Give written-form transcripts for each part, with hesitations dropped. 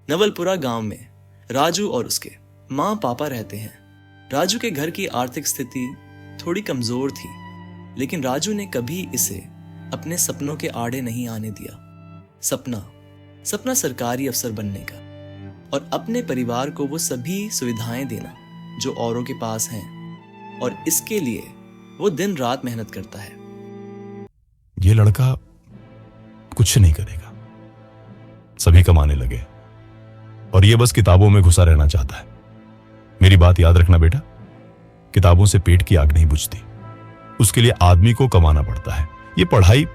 नवलपुरा गांव में राजू और उसके माँ पापा रहते हैं। राजू के घर की आर्थिक स्थिति थोड़ी कमजोर थी, लेकिन राजू ने कभी इसे अपने सपनों के आड़े नहीं आने दिया। सपना सरकारी अफसर बनने का और अपने परिवार को वो सभी सुविधाएं देना जो औरों के पास हैं, और इसके लिए वो दिन रात मेहनत करता है। ये लड़का कुछ नहीं करेगा, सभी कमाने लगे और ये बस किताबों में घुसा रहना चाहता है। मेरी बात याद रखना बेटा, किताबों से पेट की आग नहीं बुझती, उसके लिए आदमी को कमाना पड़ता है। ये पढ़ाई,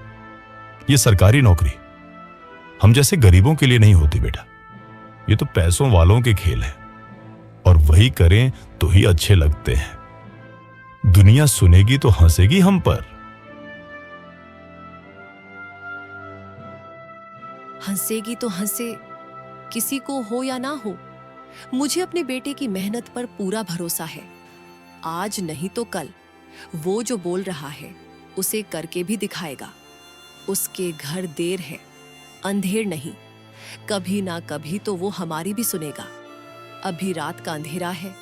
ये सरकारी नौकरी हम जैसे गरीबों के लिए नहीं होती बेटा, ये तो पैसों वालों के खेल है, और वही करें तो ही अच्छे लगते हैं। दुनिया सुनेगी तो हंसेगी हम पर। हंसेगी तो हंसे, किसी को हो या ना हो, मुझे अपने बेटे की मेहनत पर पूरा भरोसा है। आज नहीं तो कल वो जो बोल रहा है उसे करके भी दिखाएगा। उसके घर देर है, अंधेर नहीं, कभी ना कभी तो वो हमारी भी सुनेगा। अभी रात का अंधेरा है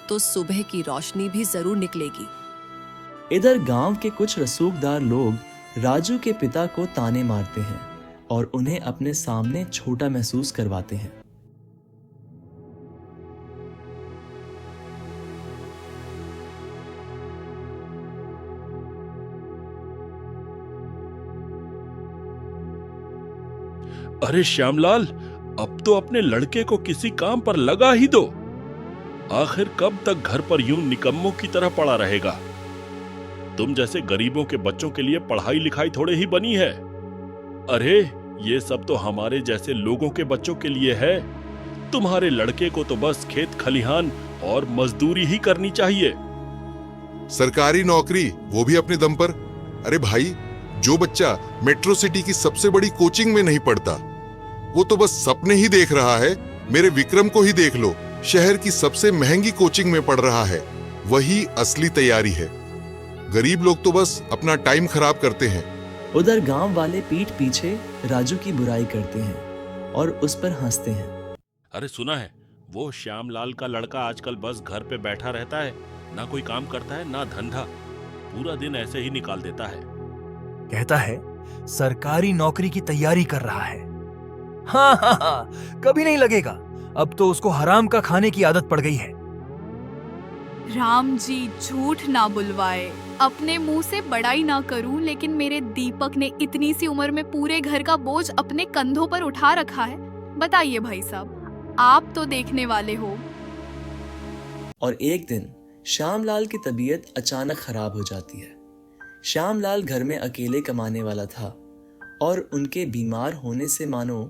तो सुबह की रोशनी भी जरूर निकलेगी। इधर गांव के कुछ रसूखदार लोग राजू के पिता को ताने मारते हैं और उन्हें अपने सामने छोटा महसूस करवाते हैं। अरे श्यामलाल, अब तो अपने लड़के को किसी काम पर लगा ही दो। आखिर कब तक घर पर यूं निकम्मों की तरह पड़ा रहेगा? तुम जैसे गरीबों के बच्चों के लिए पढ़ाई लिखाई थोड़े ही बनी है। अरे ये सब तो हमारे जैसे लोगों के बच्चों के लिए है। तुम्हारे लड़के को तो बस खेत खलिहान और मजदूरी ही करनी चाहिए। सरकारी नौकरी, वो भी अपने दम पर। अरे भाई, जो बच्चा मेट्रो सिटी की सबसे बड़ी कोचिंग में नहीं पढ़ता, वो तो बस सपने ही देख रहा है। मेरे विक्रम को ही देख लो, शहर की सबसे महंगी कोचिंग में पढ़ रहा है। वही असली तैयारी है। गरीब लोग तो बस अपना टाइम खराब करते हैं। उधर गांव वाले पीठ पीछे राजू की बुराई करते हैं और उस पर हंसते हैं। अरे सुना है, वो श्यामलाल का लड़का आजकल बस घर पे बैठा रहता है, ना कोई काम करता है ना धंधा, पूरा दिन ऐसे ही निकाल देता है। कहता है सरकारी नौकरी की तैयारी कर रहा है। हाँ, कभी नहीं लगेगा। अब तो उसको हराम का खाने की आदत पड़ गई है। राम जी झूठ ना बुलवाए, अपने मुंह से बड़ाई ना करूं, लेकिन मेरे दीपक ने इतनी सी उम्र में पूरे घर का बोझ अपने कंधों पर उठा रखा है। बताइए भाई साहब, आप तो देखने वाले हो। और एक दिन श्यामलाल की तबीयत अचानक खराब हो जाती है। श्यामलाल घर में अकेले कमाने वाला था और उनके बीमार होने से मानो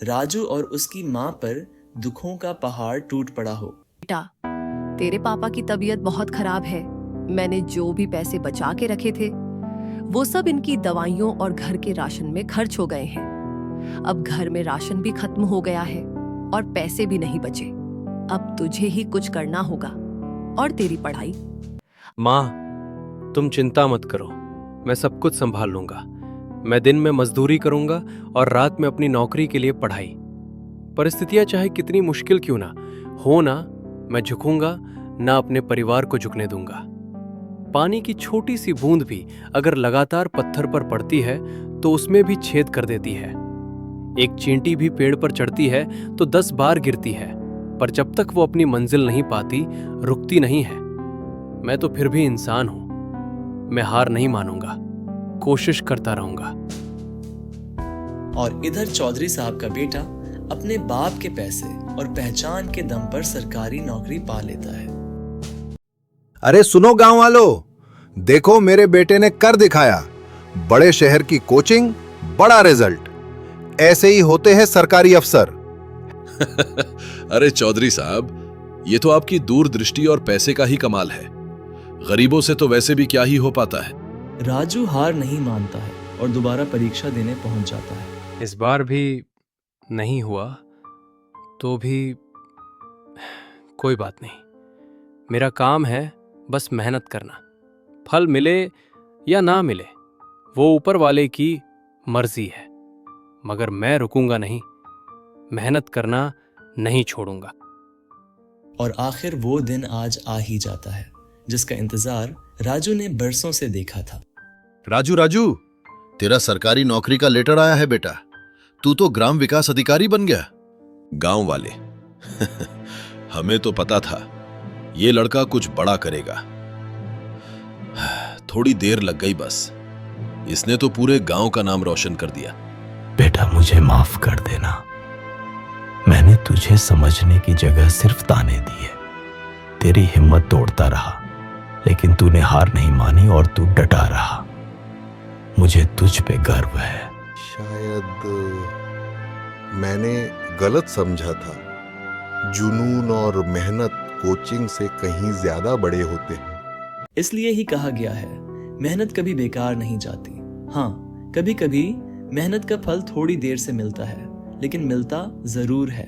राजू और उसकी माँ पर दुखों का पहाड़ टूट पड़ा हो। बेटा, तेरे पापा की तबीयत बहुत खराब है। मैंने जो भी पैसे बचा के रखे थे वो सब इनकी दवाइयों और घर के राशन में खर्च हो गए हैं। अब घर में राशन भी खत्म हो गया है और पैसे भी नहीं बचे। अब तुझे ही कुछ करना होगा। और तेरी पढ़ाई? माँ, तुम चिंता मत करो, मैं सब कुछ संभाल लूंगा। मैं दिन में मजदूरी करूंगा और रात में अपनी नौकरी के लिए पढ़ाई। परिस्थितियां चाहे कितनी मुश्किल क्यों ना हो, ना मैं झुकूंगा, ना अपने परिवार को झुकने दूंगा। पानी की छोटी सी बूंद भी अगर लगातार पत्थर पर पड़ती है तो उसमें भी छेद कर देती है। एक चींटी भी पेड़ पर चढ़ती है तो 10 बार गिरती है, पर जब तक वो अपनी मंजिल नहीं पाती, रुकती नहीं है। मैं तो फिर भी इंसान हूं, मैं हार नहीं मानूंगा, कोशिश करता रहूंगा। और इधर चौधरी साहब का बेटा अपने बाप के पैसे और पहचान के दम पर सरकारी नौकरी पा लेता है। अरे सुनो गांव वालों, देखो मेरे बेटे ने कर दिखाया। बड़े शहर की कोचिंग, बड़ा रिजल्ट। ऐसे ही होते हैं सरकारी अफसर। अरे चौधरी साहब, ये तो आपकी दूरदृष्टि और पैसे का ही कमाल है। गरीबों से तो वैसे भी क्या ही हो पाता है। राजू हार नहीं मानता है और दोबारा परीक्षा देने पहुंच जाता है। इस बार भी नहीं हुआ तो भी कोई बात नहीं। मेरा काम है बस मेहनत करना। फल मिले या ना मिले वो ऊपर वाले की मर्जी है, मगर मैं रुकूंगा नहीं। मेहनत करना नहीं छोड़ूंगा। और आखिर वो दिन आज आ ही जाता है जिसका इंतजार राजू ने बरसों से देखा था। राजू राजू, तेरा सरकारी नौकरी का लेटर आया है बेटा। तू तो ग्राम विकास अधिकारी बन गया। गांव वाले हमें तो पता था ये लड़का कुछ बड़ा करेगा। थोड़ी देर लग गई बस। इसने तो पूरे गांव का नाम रोशन कर दिया। बेटा मुझे माफ कर देना। मैंने तुझे समझने की जगह सिर्फ ताने दिए। तेरी हिम्मत तोड़ता रहा, लेकिन तूने हार नहीं मानी और तू डटा रहा। मुझे तुझ पे गर्व है। शायद मैंने गलत समझा था। जुनून और मेहनत कोचिंग से कहीं ज्यादा बड़े होते हैं। इसलिए ही कहा गया है, मेहनत कभी बेकार नहीं जाती। हाँ, कभी कभी मेहनत का फल थोड़ी देर से मिलता है, लेकिन मिलता जरूर है।